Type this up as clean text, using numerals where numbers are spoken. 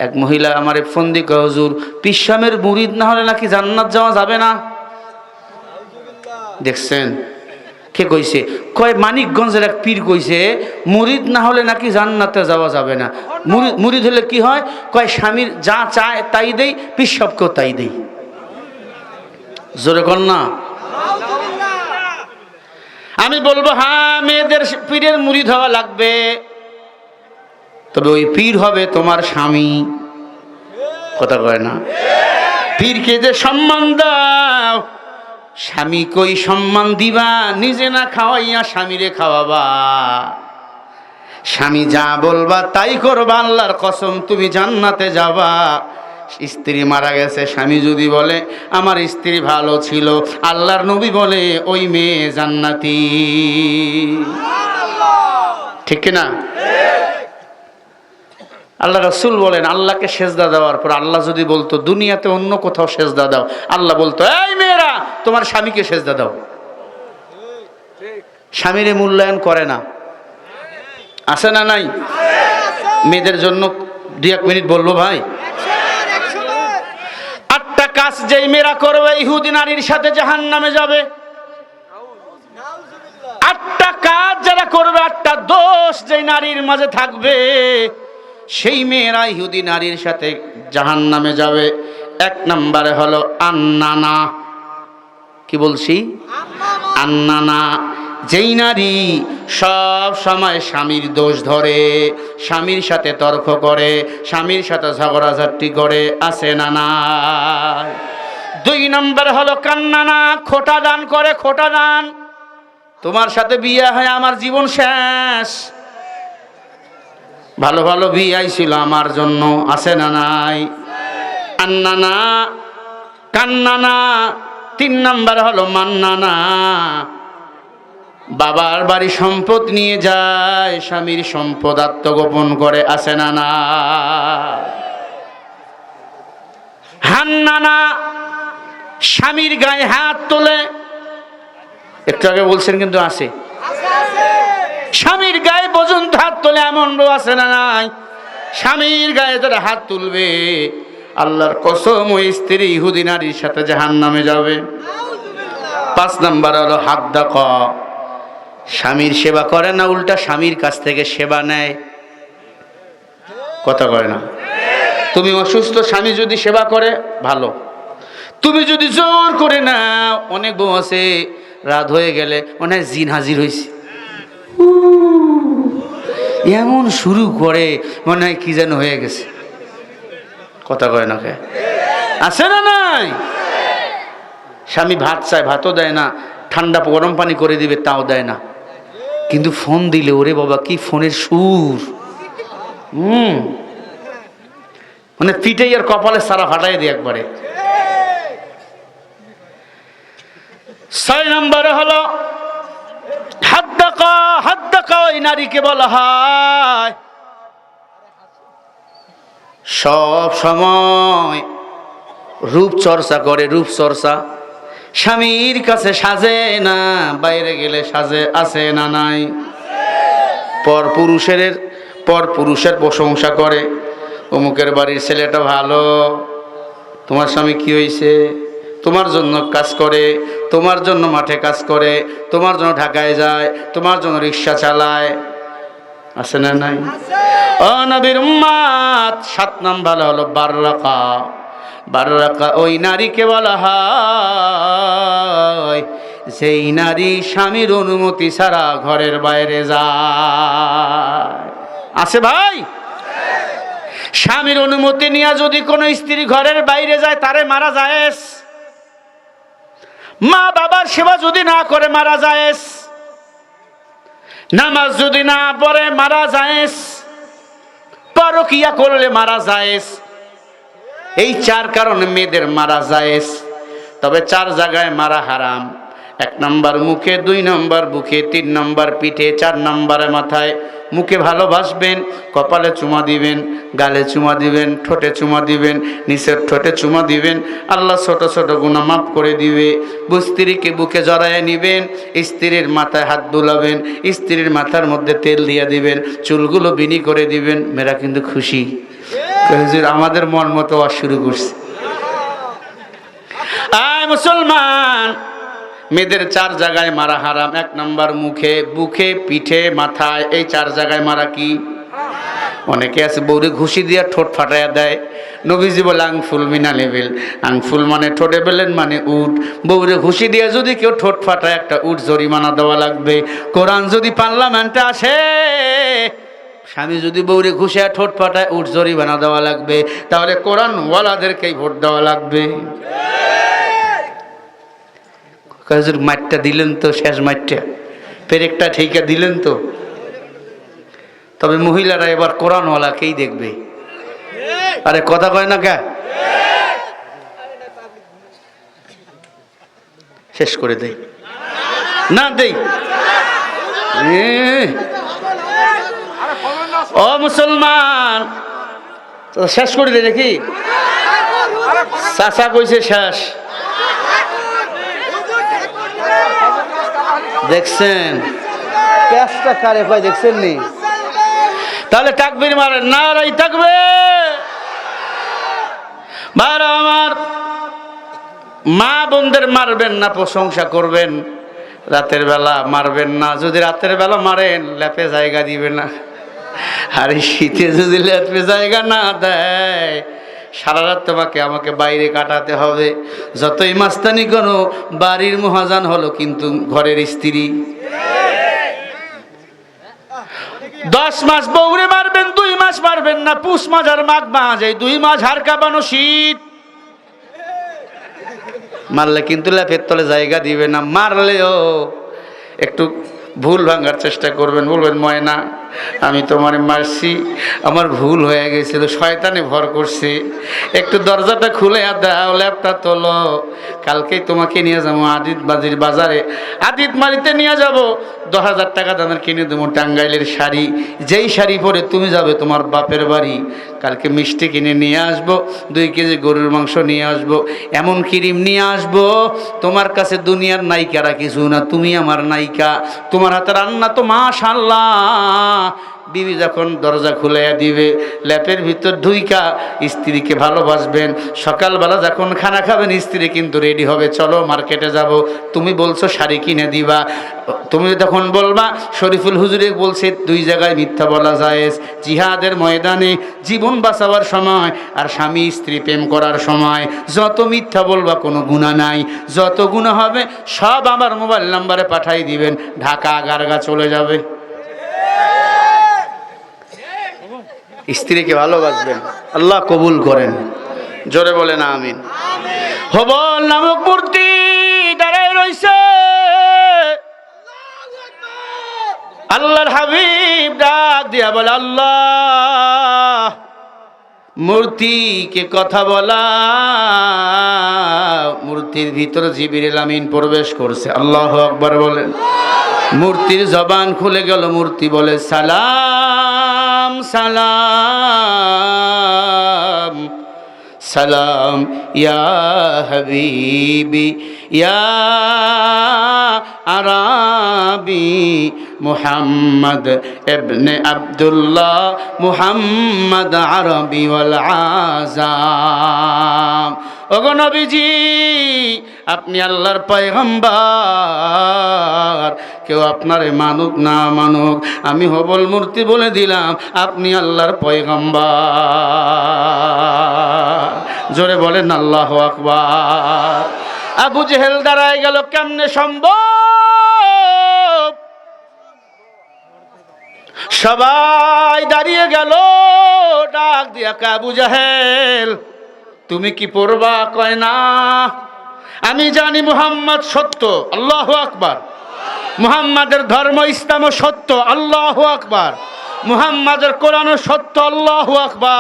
এক মহিলা আমারে ফোন দিয়ে কয়, হুজুর পিসামের মুরিদ না হলে নাকি জান্নাত যাওয়া যাবে না। দেখছেন কে কইছে? কয় মানিকগঞ্জের এক পীর কইছে মুরিদ না হলে নাকি জান্নাতে যাওয়া যাবে না। মুরিদ হলে কি হয়? কয় স্বামীর যা চায় তাই দেই, পিসাবকেও তাই দেই। জোরে কর না। আমি বলবো হ্যাঁ, মেয়েদের পীরের মুরিদ হওয়া লাগবে, তবে ওই পীর হবে তোমার স্বামী। কথা কয় না? পীরকে যে সম্মান দাও, স্বামী কই সম্মান দিবা? নিজে না খাওয়াইয়া স্বামীরে খাওয়াবা। স্বামী যা বলবা তাই করবা, আল্লাহর কসম তুমি জান্নাতে যাবা। স্ত্রী মারা গেছে, স্বামী যদি বলে আমার স্ত্রী ভালো ছিল, আল্লাহর নবী বলে ওই মেয়ে জান্নাতি। ঠিক না? আল্লাহ রাসূল বলেন আল্লাহকে সেজদা দেওয়ার পর আল্লাহ যদি বলতো দুনিয়াতে অন্য কোথাও সেজদা দাও, আল্লাহ বলতো এই মেয়েরা তোমার স্বামীকে সেজদা দাও। স্বামীরে মূল্যায়ন করে না, আছে না নাই? মেয়েদের জন্য 2-1 মিনিট বলবো ভাই। 8টা কাজ যেই মেয়েরা করবে ইহুদি নারীর সাথে জাহান্নামে যাবে। 8টা কাজ যারা করবে, 8টা দোষ যেই নারীর মাঝে থাকবে, সেই মেয়েরা ইহুদি নারীর সাথে জাহান্নামে যাবে। 1 নম্বরে হলো আন্নানা। কি বলছি? আন্নানা। যেই নারী সব সময় স্বামীর দোষ ধরে, স্বামীর সাথে তর্ক করে, স্বামীর সাথে ঝগড়াঝাটি করে, আছে না নাই? 2 নম্বর হলো কান্নানা। খোটা দান করে, খোটা দান। তোমার সাথে বিয়ে হয় আমার জীবন শেষ, ভালো ভালো বিয়ে ছিল আমার জন্য, আছে না নাই? আন্নানা, কান্নানা। 3 নম্বর হলো মান্নানা। বাবার বাড়ি সম্পদ নিয়ে যায়, স্বামীর সম্পদ আত্মগোপন করে, আছে না না? হান্নানা, স্বামীর গায়ে হাত তোলে। একটু আগে বলছেন কিন্তু আছে। স্বামীর গায়ে পর্যন্ত হাত তোলে, এমন লোক আছে না নাই? স্বামীর গায়ে যারা হাত তুলবে, আল্লাহর কসম ওই স্ত্রী ইহুদি নারীর সাথে জাহান্নামে যাবে। 5 নম্বর হলো হাদ্দাক। স্বামীর সেবা করে না, উল্টা স্বামীর কাছ থেকে সেবা নেয়। কথা কয় না? তুমি অসুস্থ, স্বামী যদি সেবা করে ভালো, তুমি যদি জোর করে না, অনেক বউ আছে রাত হয়ে গেলে মনে হয় জিন হাজির হয়েছে, এমন শুরু করে মনে হয় কি যেন হয়ে গেছে। কথা কয় না কে? আছে না নাই? স্বামী ভাত চায়, ভাতও দেয় না, ঠান্ডা গরম পানি করে দিবে তাও দেয় না, কিন্তু ফোন দিলে ওরে বাবা কি ফোনের সুর! মানে পিঠেই আর কপালে সারা ফাটাই দিয়ে একবারে। 6 নম্বরে হলো হাদ্দাকা। হাদ্দাকা ওই নারীকে বলা হয় সব সময় রূপ চর্চা করে, রূপ চর্চা। স্বামীর কাছে সাজে না, বাইরে গেলে সাজে, আছে না নাই? পর পুরুষের প্রশংসা করে, অমুকের বাড়ির ছেলেটা ভালো, তোমার স্বামী কি হয়েছে, তোমার জন্য কাজ করে, তোমার জন্য মাঠে কাজ করে, তোমার জন্য ঢাকায় যায়, তোমার জন্য রিক্সা চালায়, আছে না নাই? ও নবীর উম্মত, 7 নম্বর হলো বাররাকা। বাররাকা ওই নারীকে বলা হয় যেই নারী স্বামীর অনুমতি ছাড়া ঘরের বাইরে যায়। আছে ভাই? স্বামীর অনুমতি নিয়ে যদি কোনো স্ত্রী ঘরের বাইরে যায়, তারে মারা যায়। মা বাবার সেবা যদি না করে মারা যায়, নামাজ যদি না পড়ে মারা যায়, পরকিয়া করলে মারা যায়। এই 4 কারণে মেয়েদের মারা যায়। তবে 4 জায়গায় মারা হারাম। 1 নম্বর মুখে, 2 নম্বর বুকে, 3 নম্বর পিঠে, 4 নম্বরে মাথায়। মুখে ভালোবাসবেন, কপালে চুমা দিবেন, গালে চুমা দিবেন, ঠোঁটে চুমা দিবেন, নিচের ঠোঁটে চুমা দিবেন, আল্লাহ ছোট ছোট গুনাহ মাফ করে দিবে। স্ত্রীকে বুকে জড়ায় নিবেন, স্ত্রীর মাথায় হাত বুলাবেন, স্ত্রীর মাথার মধ্যে তেল দিয়ে দিবেন, চুলগুলো বিনি করে দিবেন। মেয়েরা কিন্তু খুশি, হুজুর আমাদের মন মতো ওয়াজ শুরু করছে। আয় মুসলমান, মেয়েদের 4 জায়গায় মারা হারাম। 1 নাম্বার মুখে, বুকে, পিঠে, মাথায়, এই 4 জায়গায় মারা কি? অনেকে আছে বউরে ঘুষি দিয়া ঠোঁট ফাটাইয়া দেয়। নবীজি বলে আংফুল মিনা লেভেল, আংফুল মানে ঠোঁটে বেলেন মানে উট। বউরে ঘুষি দিয়া যদি কেউ ঠোঁট ফাটায় একটা উট জরিমানা দেওয়া লাগবে। কোরআন যদি পার্লামেন্টে আসে, স্বামী যদি বউরে ঘুষিয়া ঠোঁট ফাটায় উট জরিমানা দেওয়া লাগবে, তাহলে কোরআন ওয়ালাদেরকেই ভোট দেওয়া লাগবে। মাঠটা দিলেন তো, শেষ মাঠটা পেরেকটা ঠিকা দিলেন তো। তবে মহিলারা এবার কোরআনওয়ালাকেই দেখবে। আরে কথা কয় না কে? শেষ করে দেই না দেই? ও মুসলমান, শেষ করে দেয় দেখি। চাচা কইছে শেষ। দেখছেন পেঁচটা কারে কয়? দেখছেন নি? তাহলে তাকবীর মারেন, নারাই তাকবীর। ভাইরা আমার, মা বোনদের মারবেন না, প্রশংসা করবেন। রাতের বেলা মারবেন না। যদি রাতের বেলা মারেন ল্যাপে জায়গা দিবে না। আর এই শীতে যদি ল্যাপে জায়গা না দেয়, সারা রাত তোমাকে আমাকে বাইরে কাটাতে হবে। যতই মাস্তানি করো, বাড়ির মহাজান হলো কিন্তু ঘরের স্ত্রী। 10 মাস বউরে মারবেন, 2 মাস মারবেন না। পুষ মাস আর মাঘ মাস, এই 2 মাস হাড় কাঁপানো শীত। মারলে কিন্তু ল্যাপের তলে জায়গা দিবে না। মারলেও একটু ভুল ভাঙার চেষ্টা করবেন। বলবেন ময়না, আমি তোমার মারছি, আমার ভুল হয়ে গেছিল, শয়তানে ভর করছে, একটু দরজাটা খুলে দাও, ল্যাপটা তোলো। কালকেই তোমাকে নিয়ে যাবো আদিত বাজির বাজারে, আদিত মারিতে নিয়ে যাব। 10,000 টাকা দামের কিনে দেবো টাঙ্গাইলের শাড়ি। যেই শাড়ি পরে তুমি যাবে তোমার বাপের বাড়ি। কালকে মিষ্টি কিনে নিয়ে আসবো, 2 কেজি গরুর মাংস নিয়ে আসবো, এমন ক্রিম নিয়ে আসবো, তোমার কাছে দুনিয়ার নায়িকারা কিছু না, তুমি আমার নায়িকা। তোমার হাতে রান্না তো মাশাআল্লাহ। বিবি যখন দরজা খুলে দিবে, ল্যাপের ভিতর ঢুইকা স্ত্রীকে ভালোবাসবেন। সকালবেলা যখন খানা খাবেন, স্ত্রী কিন্তু রেডি হবে, চলো মার্কেটে যাব। তুমি বলছো শাড়ি কিনে দিবা, তুমি তখন বলবা শরীফুল হুজুরে বলছে 2 জায়গায় মিথ্যা বলা জায়েজ। জিহাদের ময়দানে জীবন বাঁচাবার সময় আর স্বামী স্ত্রী প্রেম করার সময় যত মিথ্যা বলবা কোনো গুনাহ নাই। যত গুনাহ হবে সব আমার মোবাইল নাম্বারে পাঠাই দিবেন, ঢাকা আগারগা চলে যাবে। স্ত্রীকে ভালোবাসবেন, আল্লাহ কবুল করেন। জোরে বলেন আমিন। হবল নামক মূর্তি দাঁড়ায় রইছে, আল্লাহর হাবিব ডাক দিয়া বলে, আল্লাহ মূর্তিকে কথা বলা। মূর্তির ভিতর জিবরিল আমিন প্রবেশ করছে। আল্লাহু আকবার বলেন। মূর্তির জবান খুলে গেল, মূর্তি বলে সালাম সালাম সালাম ইয়া হাবিবি ইয়া আরাবি মুহাম্মদ ইবনে আব্দুল্লাহ মুহাম্মদ আরবি ওয়াল আযাম। ওগো নবীজি, আপনি আল্লাহর পয়গম্বর। কেউ আপনারে মানুক না মানুক, আমি হবল মূর্তি বলে দিলাম আপনি আল্লাহর পয়গম্বর। জোরে বলেন আল্লাহু আকবার। আবু জেহেল দাঁড়ায় গেল, কেমনে সম্ভব? সবাই দাঁড়িয়ে গেল, ডাক দিয়া কে আবু জেহেল তুমি কি পড়বা? কয় না, আমি জানি মুহাম্মদ সত্য। আল্লাহু আকবার। মুহাম্মাদের ধর্ম ইসলাম সত্য। আল্লাহু আকবার। মুহাম্মাদের কোরআন সত্য। আল্লাহু আকবার।